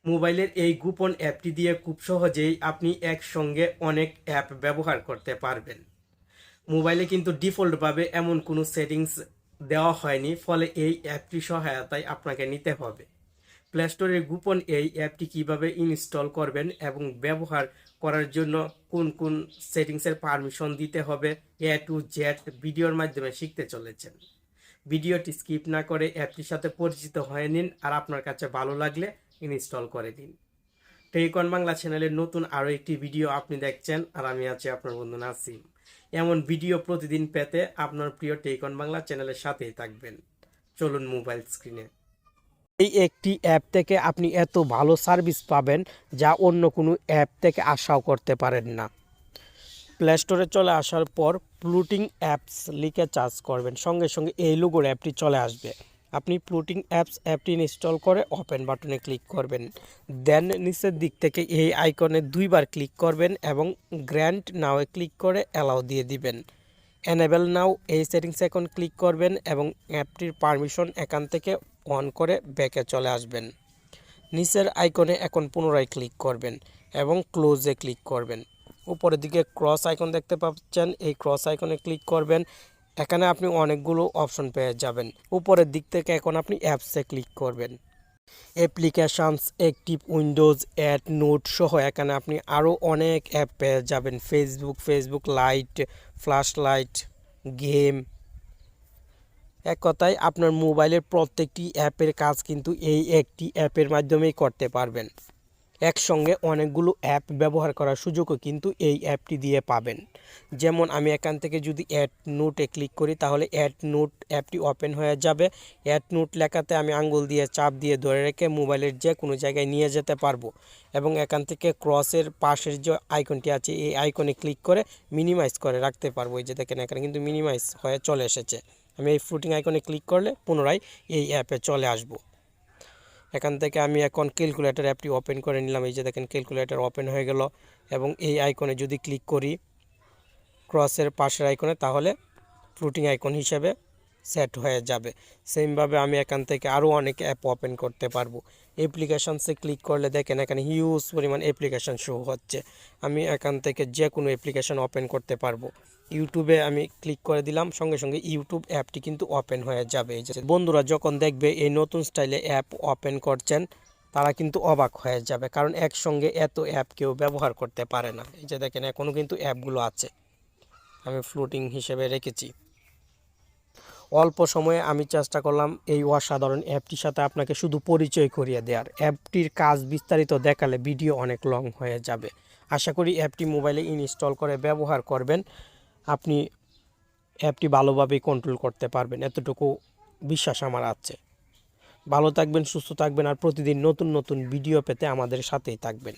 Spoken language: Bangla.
মোবাইলের এই গোপন অ্যাপটি দিয়ে খুব সহজেই আপনি একসঙ্গে অনেক অ্যাপ ব্যবহার করতে পারবেন। মোবাইলে কিন্তু ডিফল্টভাবে এমন কোনো সেটিংস দেওয়া হয়নি, ফলে এই অ্যাপটির সহায়তায় আপনাকে নিতে হবে। প্লে স্টোরের গোপন এই অ্যাপটি কিভাবে ইনস্টল করবেন এবং ব্যবহার করার জন্য কোন কোন সেটিংসের পারমিশন দিতে হবে, এ টু জেড ভিডিওর মাধ্যমে শিখতে চলেছেন। ভিডিওটি স্কিপ না করে অ্যাপটির সাথে পরিচিত হয়ে নিন, আর আপনার কাছে ভালো লাগলে ইনস্টল করে নিন। টেকন বাংলা চ্যানেলের নতুন আরও একটি ভিডিও আপনি দেখছেন, আর আমি আছি আপনার বন্ধু নাসিম। এমন ভিডিও প্রতিদিন পেতে আপনার প্রিয় টেকন বাংলা চ্যানেলের সাথেই থাকবেন। চলুন মোবাইল স্ক্রিনে। এই একটি অ্যাপ থেকে আপনি এত ভালো সার্ভিস পাবেন যা অন্য কোনো অ্যাপ থেকে আশাও করতে পারেন না। প্লে স্টোরে চলে আসার পর প্লুটিং অ্যাপস লিখে সার্চ করবেন, সঙ্গে সঙ্গে এই লোগোর অ্যাপটি চলে আসবে। আপনি প্লুটিং অ্যাপটি ইনস্টল করে ওপেন বাটনে ক্লিক করবেন, দেন নিচের দিক থেকে এই আইকনে দুইবার ক্লিক করবেন এবং গ্র্যান্ট নাওয়ে ক্লিক করে অ্যালাউ দিয়ে দিবেন। এনেবেল নাও এই সেটিংসে এখন ক্লিক করবেন এবং অ্যাপটির পারমিশন এখান থেকে অন করে ব্যাকে চলে আসবেন। নিচের আইকনে এখন পুনরায় ক্লিক করবেন এবং ক্লোজে ক্লিক করবেন। উপরের দিকে ক্রস আইকন দেখতে পাচ্ছেন, এই ক্রস আইকনে ক্লিক করবেন। এখানে আপনি অনেকগুলো অপশন পেয়ে যাবেন। উপরের দিক থেকে এখন আপনি অ্যাপসে ক্লিক করবেন। Applications, active windows, add, note সহ এখানে আপনি আরও অনেক অ্যাপ পেয়ে যাবেন। Facebook lite, flashlight, game, এক কথায় আপনার মোবাইলের প্রত্যেকটি অ্যাপের কাজ কিন্তু এই একটি অ্যাপের মাধ্যমেই করতে পারবেন। একসঙ্গে অনেকগুলো অ্যাপ ব্যবহার করার সুযোগও কিন্তু এই অ্যাপটি দিয়ে পাবেন। যেমন আমি এখান থেকে যদি অ্যাড নোটে ক্লিক করি, তাহলে অ্যাড নোট অ্যাপটি ওপেন হয়ে যাবে। অ্যাড নোট লেখাতে আমি আঙ্গুল দিয়ে চাপ দিয়ে ধরে রেখে মোবাইলের যে কোনো জায়গায় নিয়ে যেতে পারবো এবং এখান থেকে ক্রসের পাশের যে আইকনটি আছে এই আইকনে ক্লিক করে মিনিমাইজ করে রাখতে পারবো। এই যে দেখেন এখানে কিন্তু মিনিমাইজ হয়ে চলে এসেছে। আমি এই ফ্লুটিং আইকনে ক্লিক করলে পুনরায় এই অ্যাপে চলে আসবো। এখান থেকে আমি এখন ক্যালকুলেটর অ্যাপটি ওপেন করে নিলাম। এই যে দেখেন ক্যালকুলেটর ওপেন হয়ে গেল এবং এই আইকনে যদি ক্লিক করি ক্রসের পাশের আইকনে, তাহলে ফ্লুটিং আইকন হিসেবে সেট হয়ে যাবে। সেমভাবে আমি এখান থেকে আরও অনেক অ্যাপ ওপেন করতে পারবো। অ্যাপ্লিকেশানসে ক্লিক করলে দেখেন এখানে হিউজ পরিমাণ অ্যাপ্লিকেশান শো হচ্ছে। আমি এখান থেকে যে কোনো অ্যাপ্লিকেশান ওপেন করতে পারবো। ইউটিউবে আমি ক্লিক করে দিলাম, সঙ্গে সঙ্গে ইউটিউব অ্যাপটি কিন্তু ওপেন হয়ে যাবে। এই যে বন্ধুরা যখন দেখবে এই নতুন স্টাইলে অ্যাপ ওপেন করছেন, তারা কিন্তু অবাক হয়ে যাবে, কারণ একসঙ্গে এত অ্যাপ কেউ ব্যবহার করতে পারে না। এই যে দেখেন এখনও কিন্তু অ্যাপগুলো আছে, আমি ফ্লোটিং হিসেবে রেখেছি। অল্প সময়ে আমি চেষ্টা করলাম এই অসাধারণ অ্যাপটির সাথে আপনাকে শুধু পরিচয় করিয়ে দেওয়ার। অ্যাপটির কাজ বিস্তারিত দেখালে ভিডিও অনেক লং হয়ে যাবে। আশা করি অ্যাপটি মোবাইলে ইনস্টল করে ব্যবহার করবেন, আপনি অ্যাপটি ভালোভাবেই কন্ট্রোল করতে পারবেন, এতটুকু বিশ্বাস আমার আছে। ভালো থাকবেন, সুস্থ থাকবেন, আর প্রতিদিন নতুন নতুন ভিডিও পেতে আমাদের সাথেই থাকবেন।